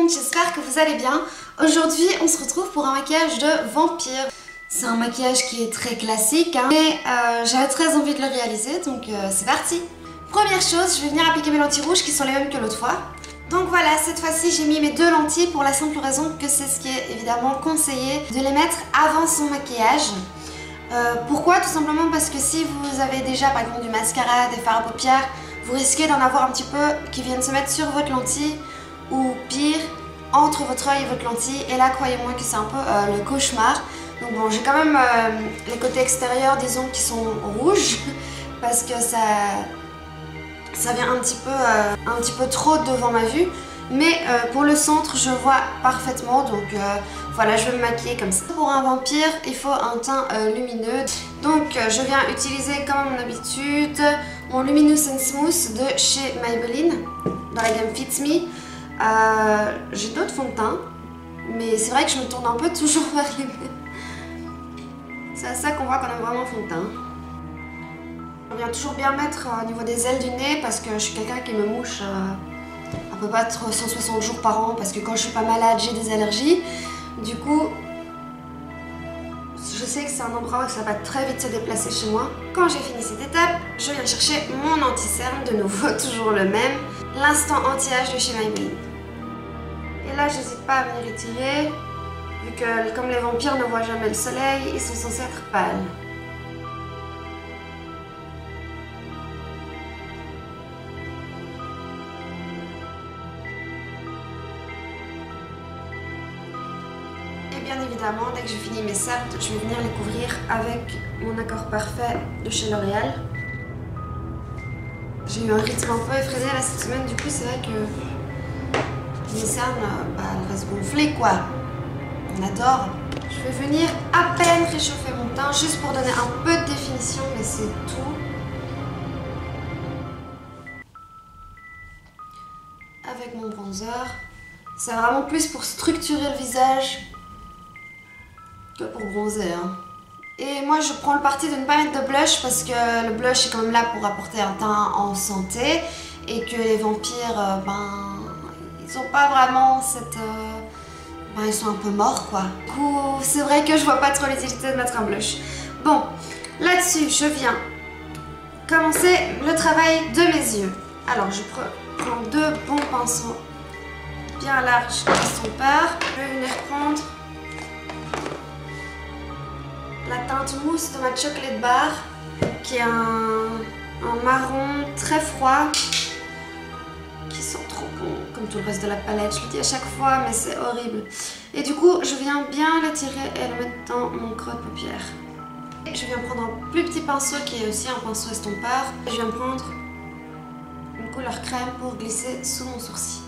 monde, j'espère que vous allez bien. Aujourd'hui on se retrouve pour un maquillage de vampire. C'est un maquillage qui est très classique hein, mais j'avais très envie de le réaliser donc c'est parti. Première chose, je vais venir appliquer mes lentilles rouges qui sont les mêmes que l'autre fois. Donc voilà, cette fois-ci j'ai mis mes deux lentilles pour la simple raison que c'est ce qui est évidemment conseillé de les mettre avant son maquillage. Pourquoi? Tout simplement parce que si vous avez déjà par exemple du mascara, des fards à paupières, vous risquez d'en avoir un petit peu qui viennent se mettre sur votre lentille ou pire, entre votre œil et votre lentille. Et là, croyez-moi que c'est un peu le cauchemar. Donc bon, j'ai quand même les côtés extérieurs, disons, qui sont rouges parce que ça vient un petit peu trop devant ma vue. Mais pour le centre, je vois parfaitement, donc voilà, je vais me maquiller comme ça. Pour un vampire, il faut un teint lumineux. Donc je viens utiliser, comme à mon habitude, mon Luminous and Smooth de chez Maybelline, dans la gamme Fit Me. J'ai d'autres fonds de teint, mais c'est vrai que je me tourne un peu toujours vers les mêmes. C'est à ça qu'on voit qu'on a vraiment fond de teint. Je viens toujours bien mettre au niveau des ailes du nez, parce que je suis quelqu'un qui me mouche à peu près 160 jours par an, parce que quand je suis pas malade, j'ai des allergies. Du coup, je sais que c'est un endroit où ça va très vite se déplacer chez moi. Quand j'ai fini cette étape, je viens chercher mon anti-cerne, de nouveau toujours le même, l'instant anti-âge de chez Maybelline. Et là, j'hésite pas à venir étirer, vu que comme les vampires ne voient jamais le soleil, ils sont censés être pâles. Bien évidemment, dès que j'ai fini mes cernes, je vais venir les couvrir avec mon Accord Parfait de chez L'Oréal. J'ai eu un rythme un peu effréné là cette semaine, du coup c'est vrai que mes cernes, elles restent gonflées quoi. On adore. Je vais venir à peine réchauffer mon teint juste pour donner un peu de définition, mais c'est tout. Avec mon bronzer. C'est vraiment plus pour structurer le visage que pour bronzer. Hein. Et moi je prends le parti de ne pas mettre de blush parce que le blush est quand même là pour apporter un teint en santé et que les vampires, ils ont pas vraiment cette... ils sont un peu morts quoi. Du coup c'est vrai que je vois pas trop l'utilité de mettre un blush. Bon, là-dessus je viens commencer le travail de mes yeux. Alors je prends deux bons pinceaux bien larges d'estompeur. Je vais venir prendre la teinte mousse de ma Chocolate Bar, qui est un marron très froid, qui sent trop bon, comme tout le reste de la palette. Je le dis à chaque fois, mais c'est horrible. Et du coup, je viens bien l'étirer et le mettre dans mon creux de paupière. Et je viens prendre un plus petit pinceau, qui est aussi un pinceau estompeur. Je viens prendre une couleur crème pour glisser sous mon sourcil.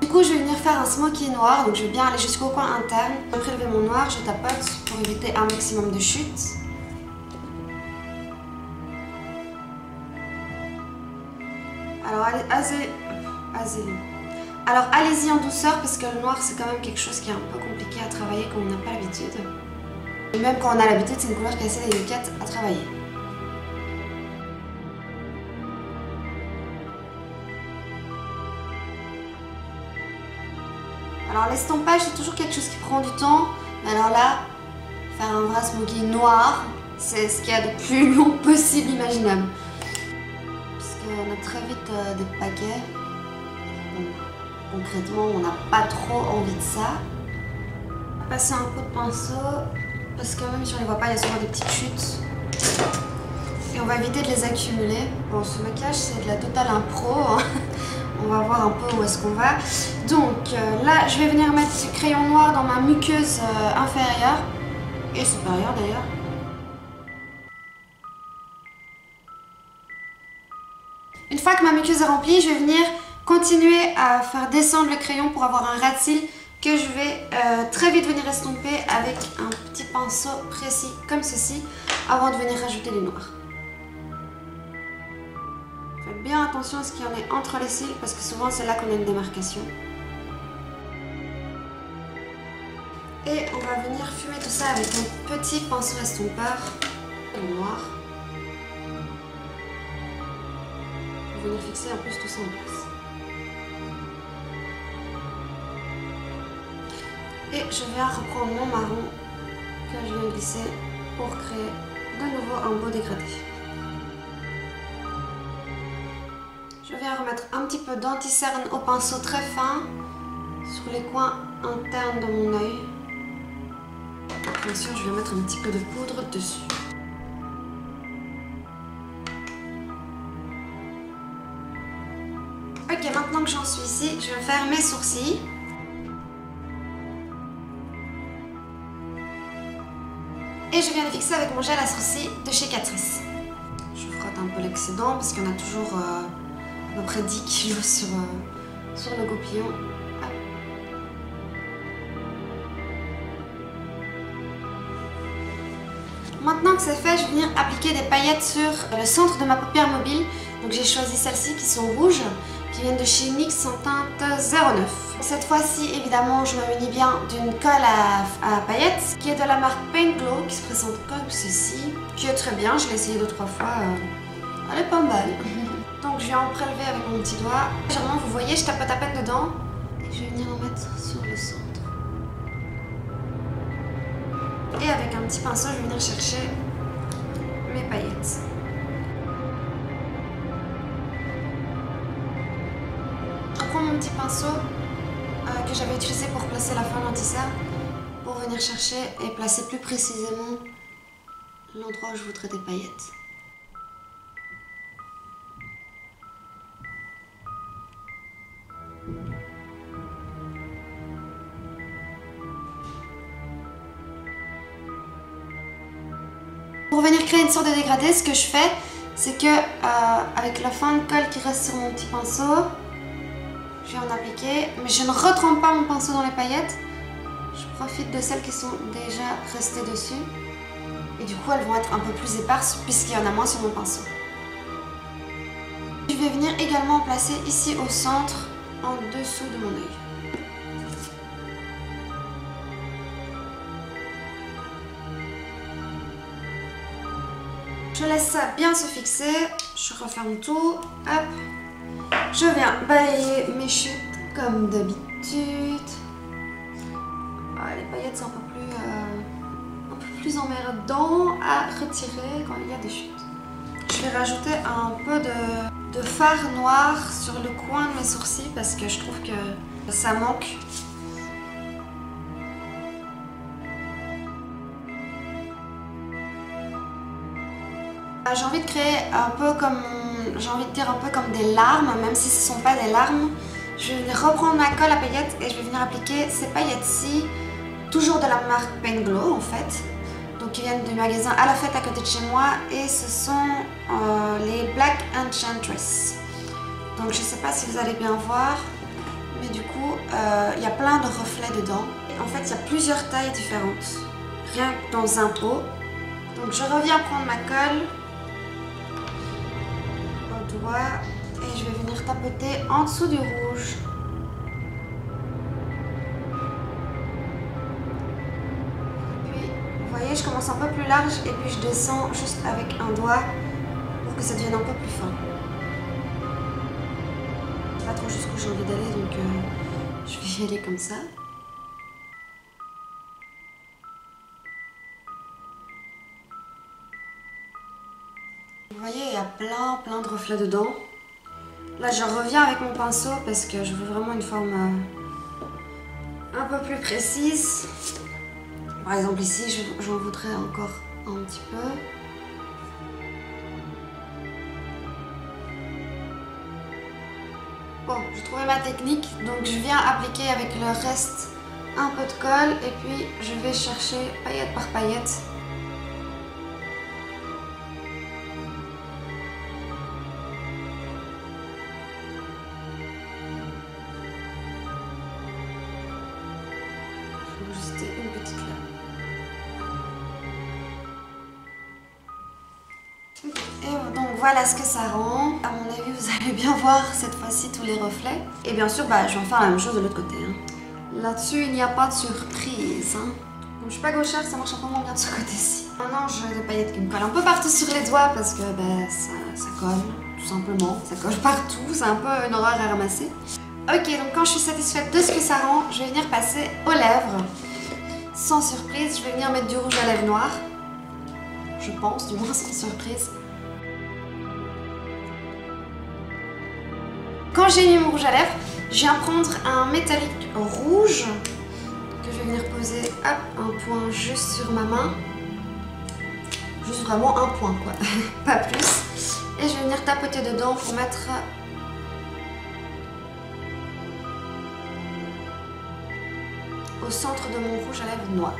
Du coup, je vais venir faire un smoky noir, donc je vais bien aller jusqu'au coin interne. Je vais prélever mon noir, je tapote pour éviter un maximum de chute. Alors, allez-y en douceur parce que le noir c'est quand même quelque chose qui est un peu compliqué à travailler quand on n'a pas l'habitude. Et même quand on a l'habitude, c'est une couleur qui est assez délicate à travailler. Alors l'estompage c'est toujours quelque chose qui prend du temps, mais alors là, faire un vrai smoky noir, c'est ce qu'il y a de plus long possible imaginable. Puisqu'on a très vite des paquets, bon, concrètement on n'a pas trop envie de ça. On va passer un coup de pinceau, parce que même si on ne les voit pas, il y a souvent des petites chutes. Et on va éviter de les accumuler. Bon, ce maquillage c'est de la totale impro, hein. On va voir un peu où est-ce qu'on va. Donc là, je vais venir mettre ce crayon noir dans ma muqueuse inférieure et supérieure d'ailleurs. Une fois que ma muqueuse est remplie, je vais venir continuer à faire descendre le crayon pour avoir un ras de cils que je vais très vite venir estomper avec un petit pinceau précis comme ceci avant de venir rajouter les noirs. Faites bien attention à ce qu'il y en ait entre les cils parce que souvent c'est là qu'on a une démarcation. Et on va venir fumer tout ça avec un petit pinceau estompeur noir. On va venir fixer en plus tout ça en place. Et je viens reprendre mon marron que je viens glisser pour créer de nouveau un beau dégradé. Je viens remettre un petit peu d'anti-cerne au pinceau très fin sur les coins internes de mon œil. Bien sûr, je vais mettre un petit peu de poudre dessus. Ok, maintenant que j'en suis ici, je vais faire mes sourcils. Et je viens les fixer avec mon gel à sourcils de chez Catrice. Je frotte un peu l'excédent parce qu'il y en a toujours à peu près 10 kg sur le goupillon. Maintenant que c'est fait, je vais venir appliquer des paillettes sur le centre de ma paupière mobile. Donc j'ai choisi celles-ci qui sont rouges, qui viennent de chez NYX en teinte 09. Cette fois-ci, évidemment, je me munis bien d'une colle à paillettes qui est de la marque Paint Glow, qui se présente comme ceci, qui est très bien. Je l'ai essayé 2-3 fois. Elle est pas mal. Donc je viens en prélever avec mon petit doigt. Généralement, vous voyez, je tapote à peine dedans. Et je vais venir en mettre sur le centre. Et avec un petit pinceau, je vais venir chercher mes paillettes. Je prends mon petit pinceau que j'avais utilisé pour placer la fin anti-cerne pour venir chercher et placer plus précisément l'endroit où je voudrais des paillettes. Pour venir créer une sorte de dégradé, ce que je fais, c'est que avec la fin de colle qui reste sur mon petit pinceau, je vais en appliquer, mais je ne retrempe pas mon pinceau dans les paillettes. Je profite de celles qui sont déjà restées dessus. Et du coup, elles vont être un peu plus éparses puisqu'il y en a moins sur mon pinceau. Je vais venir également en placer ici au centre, en dessous de mon œil. Je laisse ça bien se fixer, je referme tout, hop. Je viens balayer mes chutes comme d'habitude. Les paillettes sont un peu plus emmerdant à retirer quand il y a des chutes. Je vais rajouter un peu de fard noir sur le coin de mes sourcils parce que je trouve que ça manque. J'ai envie de créer un peu comme, j'ai envie de dire un peu comme des larmes, même si ce ne sont pas des larmes. Je vais venir reprendre ma colle à paillettes et je vais venir appliquer ces paillettes-ci, toujours de la marque Paint Glow en fait. Donc ils viennent du magasin À la Fête à côté de chez moi et ce sont les Black Enchantress. Donc je ne sais pas si vous allez bien voir, mais du coup il y a plein de reflets dedans. Et en fait il y a plusieurs tailles différentes, rien que dans un pot. Donc je reviens prendre ma colle au doigt et je vais venir tapoter en dessous du rouge. Puis vous voyez, je commence un peu plus large et puis je descends juste avec un doigt pour que ça devienne un peu plus fin. Je sais pas trop jusqu'où j'ai envie d'aller, donc je vais y aller comme ça. Vous voyez, il y a plein de reflets dedans. Là, je reviens avec mon pinceau parce que je veux vraiment une forme un peu plus précise. Par exemple, ici, j'en voudrais encore un petit peu. Bon, j'ai trouvé ma technique, donc je viens appliquer avec le reste un peu de colle et puis je vais chercher paillette par paillette. Juste une petite là. Et donc voilà ce que ça rend. À mon avis, vous allez bien voir cette fois-ci tous les reflets. Et bien sûr, je vais en faire la même chose de l'autre côté. Là-dessus, il n'y a pas de surprise. Donc, je suis pas gauchère, ça marche un peu moins bien de ce côté-ci. Maintenant, j'ai des paillettes qui me collent un peu partout sur les doigts parce que ça colle, tout simplement. Ça colle partout, c'est un peu une horreur à ramasser. Ok, donc quand je suis satisfaite de ce que ça rend, je vais venir passer aux lèvres. Sans surprise, je vais venir mettre du rouge à lèvres noir. Je pense, du moins sans surprise. Quand j'ai mis mon rouge à lèvres, je viens prendre un métallique rouge que je vais venir poser, hop, un point juste sur ma main. Juste vraiment un point quoi, pas plus. Et je vais venir tapoter dedans pour mettre au centre de mon rouge à lèvres noir.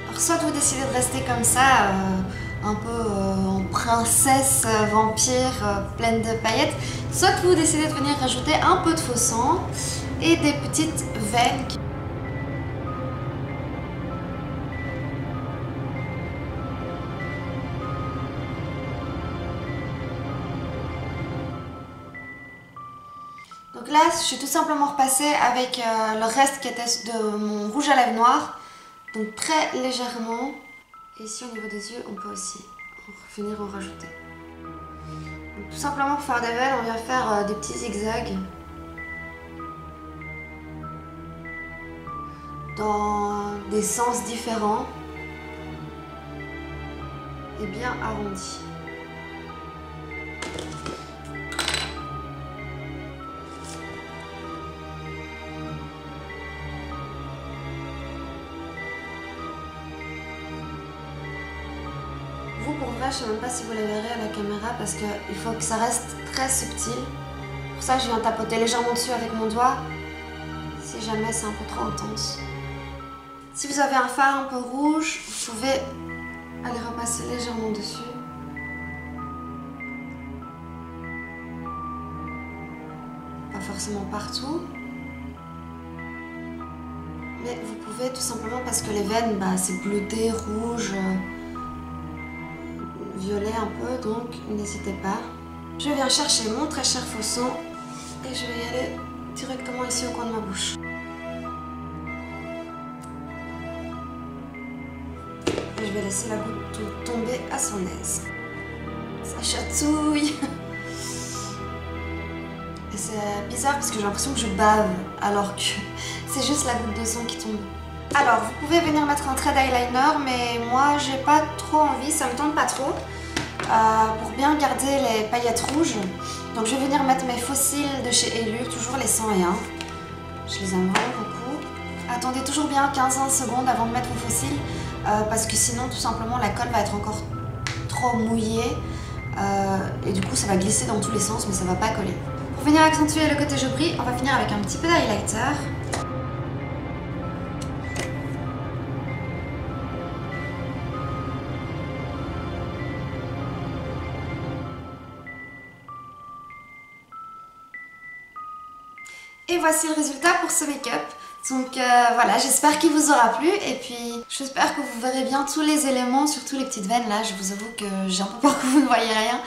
Alors soit vous décidez de rester comme ça, un peu en princesse vampire pleine de paillettes, soit vous décidez de venir rajouter un peu de faux sang et des petites veines. Donc là, je suis tout simplement repassée avec le reste qui était de mon rouge à lèvres noir, donc très légèrement. Et ici au niveau des yeux, on peut aussi venir en rajouter. Donc, tout simplement pour faire des veines, on vient faire des petits zigzags dans des sens différents et bien arrondis. Vous, pour vrai, je sais même pas si vous les verrez à la caméra parce qu'il faut que ça reste très subtil. Pour ça, je viens tapoter légèrement dessus avec mon doigt si jamais c'est un peu trop intense. Si vous avez un fard un peu rouge, vous pouvez aller repasser légèrement dessus. Pas forcément partout. Mais vous pouvez tout simplement parce que les veines, c'est bleuté, rouge, violet un peu, donc n'hésitez pas. Je viens chercher mon très cher faux sang et je vais y aller directement ici au coin de ma bouche. Et je vais laisser la goutte tomber à son aise. Ça chatouille. Et c'est bizarre parce que j'ai l'impression que je bave alors que c'est juste la goutte de sang qui tombe. Alors vous pouvez venir mettre un trait d'eyeliner, mais moi j'ai pas trop envie, ça me tente pas trop. Pour bien garder les paillettes rouges, donc je vais venir mettre mes faux cils de chez Ellure, toujours les 101. Je les aime vraiment beaucoup. Attendez toujours bien 15-20 secondes avant de mettre vos faux cils, parce que sinon tout simplement la colle va être encore trop mouillée et du coup ça va glisser dans tous les sens mais ça va pas coller. Pour venir accentuer le côté jauberie, on va finir avec un petit peu d'highlighter. Et voici le résultat pour ce make-up. Donc voilà, j'espère qu'il vous aura plu et puis j'espère que vous verrez bien tous les éléments, surtout les petites veines là. Je vous avoue que j'ai un peu peur que vous ne voyez rien.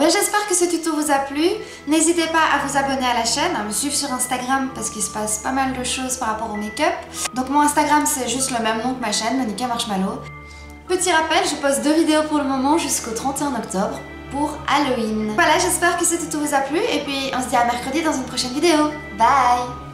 J'espère que ce tuto vous a plu. N'hésitez pas à vous abonner à la chaîne, à me suivre sur Instagram parce qu'il se passe pas mal de choses par rapport au make-up. Donc mon Instagram c'est juste le même nom que ma chaîne, Monica Marshmallow. Petit rappel, je poste 2 vidéos pour le moment jusqu'au 31 octobre. Pour Halloween. Voilà, j'espère que ce tuto vous a plu et puis on se dit à mercredi dans une prochaine vidéo. Bye!